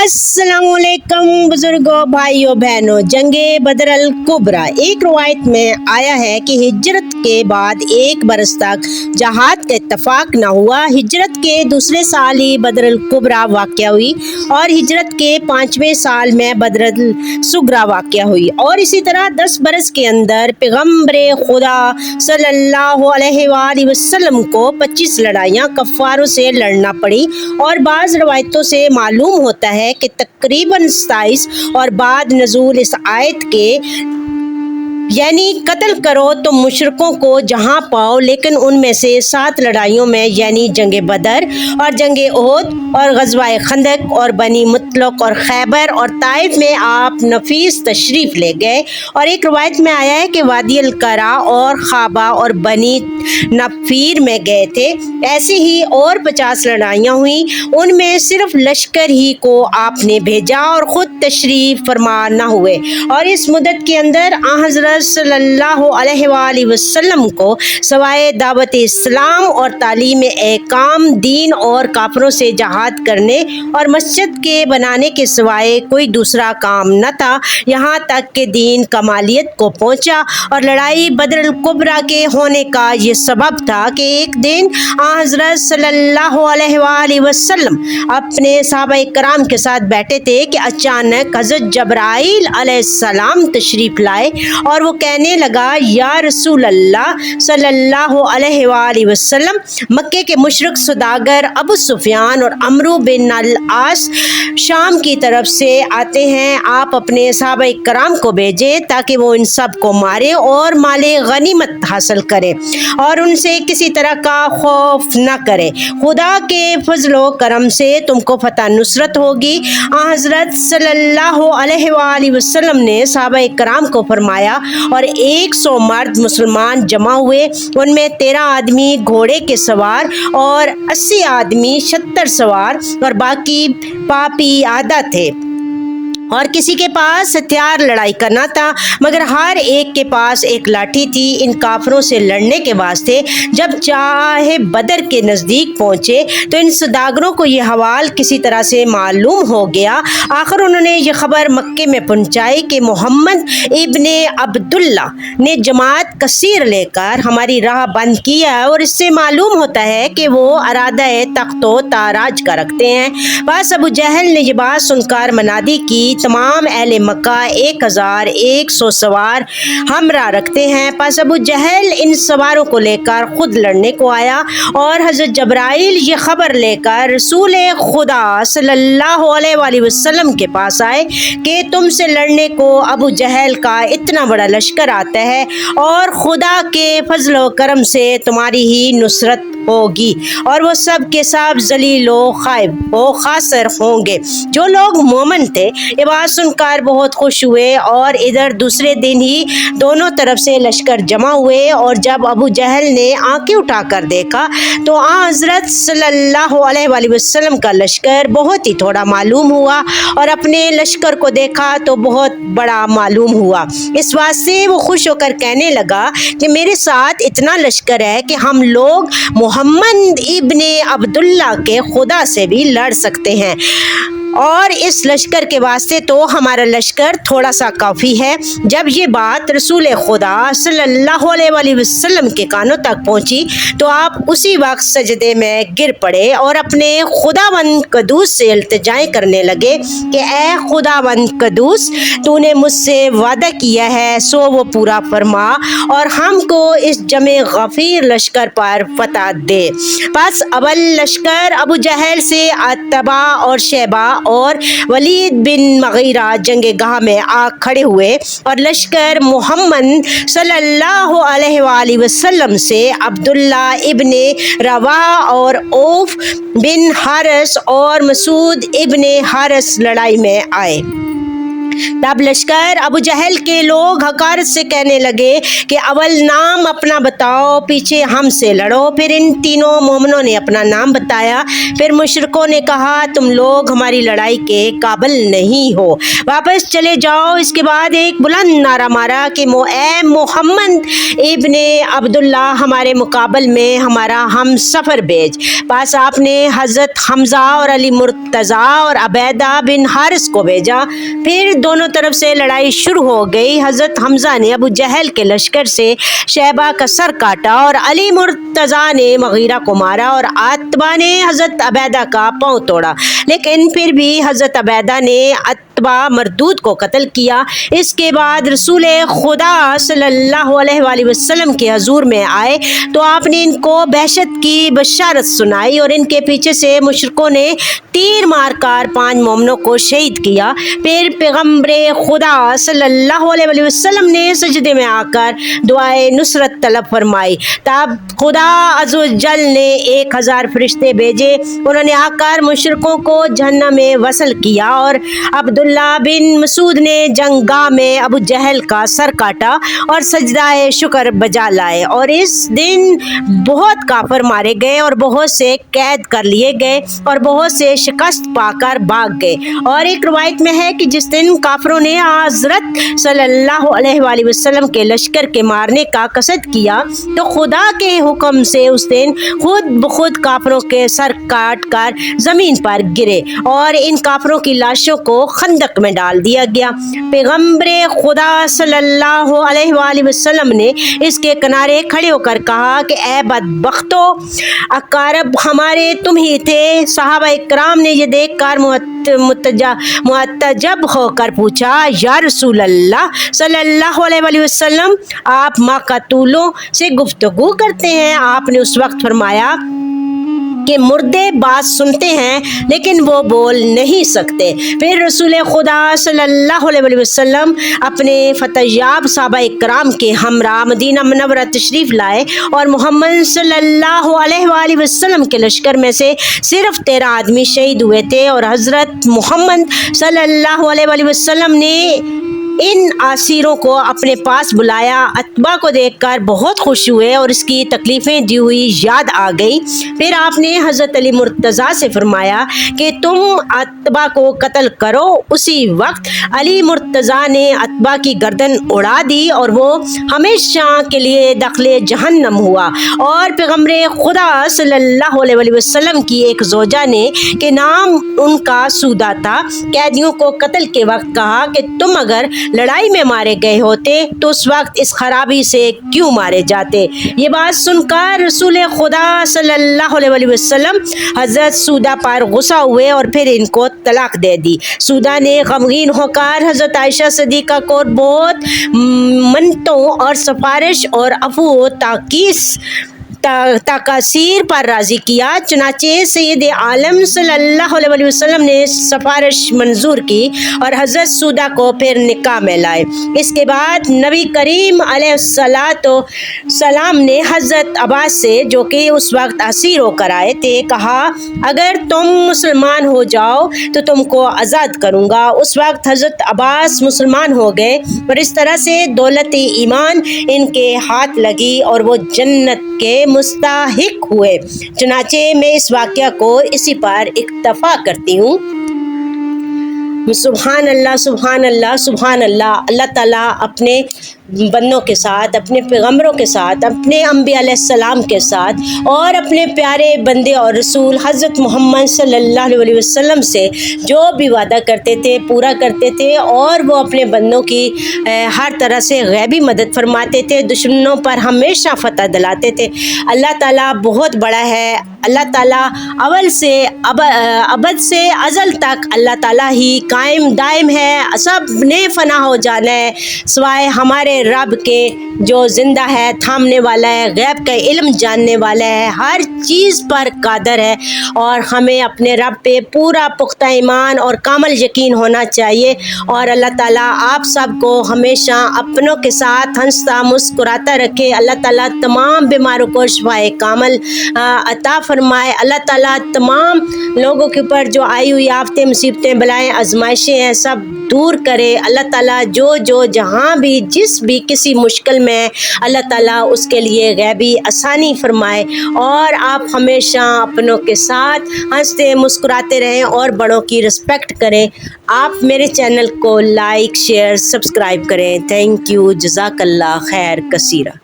अस्सलाम वालेकुम बुजुर्गों, भाइयों बहनों। जंगे बदर अल कुबरा एक रवायत में आया है कि हिजरत के बाद एक बरस तक जहाद का इत्तफाक न हुआ। हिजरत के दूसरे साल ही बदर अल कुबरा वाक़या हुई और हिजरत के 5वें साल में बदर अल सुगरा वाक़या हुई। और इसी तरह 10 बरस के अंदर पैगम्बरे खुदा सल्लल्लाहु अलैहि वसल्लम को 25 लड़ाइयाँ कफ़ारों से लड़ना पड़ी। और बाज़ रवायतों से मालूम होता है कि तकरीबन 27 और बाद नज़ूल इस आयत के यानी कत्ल करो तो मुशरिकों को जहाँ पाओ, लेकिन उनमें से 7 लड़ाइयों में यानी जंग बदर और जंग ओहद और ग़ज़वा खंदक और बनी मुतलक और खैबर और ताइफ में आप नफीस तशरीफ़ ले गए। और एक रवायत में आया है कि वादी अल करा और खाबा और बनी नफ़ीर में गए थे। ऐसे ही और 50 लड़ाइयाँ हुई, उनमें सिर्फ लश्कर ही को आपने भेजा और ख़ुद तशरीफ़ फरमा न हुए। और इस मुद्दत के अंदर हज़रत सल्लल्लाहु अलैहि वसल्लम को सवाए दावत इस्लाम और तालीम एहकाम दीन और काफरों से जहाद करने और मस्जिद के बनाने के सिवाय कोई दूसरा काम न था, यहाँ तक कि दीन कमालियत को पहुँचा। और लड़ाई बदर अल कुबरा के होने का ये सबब था कि एक दिन हज़रत सल्लल्लाहु अलैहि वसल्लम अपने सहाबा कराम के साथ बैठे थे कि अचानक हज़रत जब्राइल अलैहिस्सलाम तशरीफ़ लाए और वो कहने लगा, या रसूल अल्लाह सल्लल्लाहु अलैहि वसल्लम, मक्के के मुशरिक सौदागर अबू सुफियान और अमरू बिन अल आस शाम की तरफ से आते हैं। आप अपने सहाबा कराम को भेजें ताकि वो इन सब को मारे और माले गनीमत हासिल करें और उनसे किसी तरह का खौफ न करें। खुदा के फजलो करम से तुमको फतह नुसरत होगी। हज़रत सल्लल्लाहु अलैहि वसल्लम ने सहाबा कराम को फरमाया और 100 मर्द मुसलमान जमा हुए। उनमें 13 आदमी घोड़े के सवार और 80 आदमी छत्तर सवार और बाकी पापी आधा थे। और किसी के पास हथियार लड़ाई करना था, मगर हर एक के पास एक लाठी थी इन काफरों से लड़ने के वास्ते। जब चाहे बदर के नज़दीक पहुँचे तो इन सौदागरों को ये हवाल किसी तरह से मालूम हो गया। आखिर उन्होंने ये खबर मक्के में पहुँचाई कि मोहम्मद इब्ने अब्दुल्ला ने जमात कसीर लेकर हमारी राह बंद की है और इससे मालूम होता है कि वो अरादा तख्तो ताराज का रखते हैं। बस अबू जहल ने ये बात सुनकर मनादी की, तमाम अहले मक्का 1100 सवार हमरा रखते हैं। बस अबू जहल इन सवारों को लेकर खुद लड़ने को आया और हज़रत जब्राइल ये खबर लेकर रसूल खुदा सल्लल्लाहु अलैहि वसल्लम के पास आए कि तुमसे लड़ने को अबू जहल का इतना बड़ा लश्कर आता है और खुदा के फजल व करम से तुम्हारी ही नुसरत होगी और वो सब के सब जलीलो खाइब वो खासर होंगे। जो लोग मोमन थे ये बात सुनकर बहुत खुश हुए और इधर दूसरे दिन ही दोनों तरफ से लश्कर जमा हुए। और जब अबू जहल ने आंखें उठाकर देखा तो हज़रत सल्लल्लाहु अलैहि वसल्लम का लश्कर बहुत ही थोड़ा मालूम हुआ और अपने लश्कर को देखा तो बहुत बड़ा मालूम हुआ। इस बात से वो खुश होकर कहने लगा कि मेरे साथ इतना लश्कर है कि हम लोग मोहम्मद इब्ने अब्दुल्ला के खुदा से भी लड़ सकते हैं और इस लश्कर के वास्ते तो हमारा लश्कर थोड़ा सा काफ़ी है। जब ये बात रसूल खुदा सल्लल्लाहु अलैहि वसल्लम के कानों तक पहुँची तो आप उसी वक्त सजदे में गिर पड़े और अपने खुदावंद कदूस से इल्तिजाएं करने लगे कि ए खुदावंद कदूस, तूने मुझसे वादा किया है सो वो पूरा फरमा और हमको इस जमे गफीर लश्कर पर फतह दे। बस अव्वल लश्कर अबू जहल से अतबा और शैबा और वलीद बिन मगीरा जंगे गाह में आ खड़े हुए और लश्कर मोहम्मद सल्लल्लाहु अलैहि वसल्लम से अब्दुल्ला इब्ने रवाह और औफ बिन हारिस और मसूद इब्ने हारिस लड़ाई में आए। तब लश्कर अबू जहल के लोग हकारत से कहने लगे कि अव्वल नाम अपना बताओ, पीछे हमसे लड़ो। फिर इन तीनों मोमिनों ने अपना नाम बताया। फिर मुशरिकों ने कहा तुम लोग हमारी लड़ाई के काबिल नहीं हो, वापस चले जाओ। इसके बाद एक बुलंद नारा मारा कि ए मोहम्मद इब्ने अब्दुल्ला, हमारे मुकाबल में हमारा हम सफ़र भेज। पास आपने हज़रत हमज़ा और अली मुर्तज़ा और अबैदा बिन हारिस को भेजा। फिर दोनों तरफ से लड़ाई शुरू हो गई। हज़रत हमज़ा ने अबू जहल के लश्कर से शैबा का सर काटा और अली मुर्तज़ा ने मगीरा को मारा और अतबा ने हज़रत अबैदा का पाँव तोड़ा। लेकिन फिर भी हज़रत अबैदा ने अतबा मरदूद को कत्ल किया। इसके बाद रसूल खुदा सल्लल्लाहु अलैहि वसल्लम के हजूर में आए तो आपने इनको बहशत की बशारत सुनाई और इनके पीछे से मुशरिकों ने तीर मारकर 5 मोमिनों को शहीद किया। फिर पैगम्बरे खुदा सल्लल्लाहु अलैहि वसल्लम ने सजदे में आकर दुआए नुसरत तलब फरमाई। तब खुदा अज़्ज़वजल ने 1000 फरिश्ते भेजे। उन्होंने आकर मुशरिकों को जहन्नम में वसल किया और अब्दुल्ला बिन मसूद ने जंगगाह में अबू जहल का सर काटा और सजदाए शुक्र बजा लाए। और इस दिन बहुत काफिर मारे गए और बहुत से कैद कर लिए गए और बहुत से शिकस्त पाकर भाग गए। और एक रवायत में है कि जिस दिन काफिरों ने हज़रत सल्लल्लाहु अलैहि वसल्लम के लश्कर के मारने का कसद किया तो खुदा के हुक्म से उस दिन खुद बखुद काफिरों के सर काट कर जमीन पर गिरे और इन काफिरों की लाशों को खंदक में डाल दिया गया। पैगम्बरे खुदा सल्लल्लाहु अलैहि वसल्लम ने इसके किनारे खड़े होकर कहा कि ए बदबख्तो, अकारब हमारे तुम ही थे। सहाबा इकराम ने ये देखकर मुअत्तजब होकर पूछा, या रसूल अल्लाह सल्लल्लाहु अलैहि वसल्लम, आप मक़तूलों से गुफ्तगू करते हैं? आपने उस वक्त फरमाया कि मुर्दे बात सुनते हैं लेकिन वो बोल नहीं सकते। फिर रसूल खुदा सल्लल्लाहु अलैहि वसल्लम अपने फतयाब सहाबा इकराम के हमरा मदीना मुनव्वरा तशरीफ़ लाए और मोहम्मद सल्लल्लाहु अलैहि वसल्लम के लश्कर में से सिर्फ 13 आदमी शहीद हुए थे और हज़रत मोहम्मद सल्लल्लाहु अलैहि वसल्लम ने इन आसिरों को अपने पास बुलाया। अतबा को देखकर बहुत खुश हुए और इसकी तकलीफ़ें दी हुई याद आ गई। फिर आपने हज़रत अली मुर्तज़ा से फरमाया कि तुम अतबा को कत्ल करो। उसी वक्त अली मुर्तज़ा ने अतबा की गर्दन उड़ा दी और वो हमेशा के लिए दखले जहन्नम हुआ। और पैगम्बरे खुदा सल्लल्लाहु अलैहि वसल्लम की एक ज़ौजा ने के नाम उनका सूदा था, कैदियों को कत्ल के वक्त कहा कि तुम अगर लड़ाई में मारे गए होते तो उस वक्त इस खराबी से क्यों मारे जाते। ये बात सुनकर रसूल खुदा सल्लल्लाहु अलैहि वसल्लम हज़रत सूदा पर गुस्सा हुए और फिर इनको तलाक दे दी। सूदा ने गमगीन होकर हज़रत आयशा सिद्दीक़ा को बहुत मन्नतों और सिफारिश और अफ़ू ताकीस तकासीर पर राज़ी किया। चुनाचे सैयद आलम सल्लल्लाहु अलैहि वसल्लम ने सिफारिश मंजूर की और हज़रत सूदा को फिर निकाह में लाए। इसके बाद नबी करीम अलैहिस्सलातो सलाम ने हज़रत अब्बास से, जो कि उस वक्त असीर होकर आए थे, कहा अगर तुम मुसलमान हो जाओ तो तुमको आज़ाद करूँगा। उस वक्त हज़रत अब्बास मुसलमान हो गए और इस तरह से दौलत ईमान इनके हाथ लगी और वो जन्नत के मुस्ताहिक हुए। चुनाचे मैं इस वाक़या को इसी पर इक्तफ़ा करती हूँ। सुभान अल्लाह, सुभान अल्लाह, सुभान अल्लाह। अल्लाह ताला अपने बंदों के साथ, अपने पैगम्बरों के साथ, अपने अंबिया अलैहिस्सलाम के साथ और अपने प्यारे बंदे और रसूल हज़रत मोहम्मद सल्लल्लाहु अलैहि वसल्लम से जो भी वादा करते थे पूरा करते थे और वो अपने बंदों की हर तरह से गैबी मदद फरमाते थे, दुश्मनों पर हमेशा फतह दिलाते थे। अल्लाह ताला बहुत बड़ा है। अल्लाह ताला अवल से अबद से अज़ल तक अल्लाह ताला ही कायम दायम है। सब ने फना हो जाना है सिवाय हमारे रब के जो ज़िंदा है, थामने वाला है, गैब का इल्म जानने वाला है, हर चीज़ पर कादर है। और हमें अपने रब पे पूरा पुख्ता ईमान और कामल यकीन होना चाहिए। और अल्लाह ताला आप सबको हमेशा अपनों के साथ हंसता मुस्कुराता रखे। अल्लाह ताला तमाम बीमारों को शिफाए कामल अता फरमाए। अल्लाह ताला तमाम लोगों के ऊपर जो आई हुई आफतें, मुसीबतें, बलाएं, आजमाइशें हैं सब दूर करे अल्लाह ताला। जो जहाँ भी जिस भी किसी मुश्किल में अल्लाह ताला उसके लिए गैबी आसानी फरमाए। और आप हमेशा अपनों के साथ हंसते मुस्कुराते रहें और बड़ों की रिस्पेक्ट करें। आप मेरे चैनल को लाइक शेयर सब्सक्राइब करें। थैंक यू, जज़ाकल्लाह खैर कसीरा।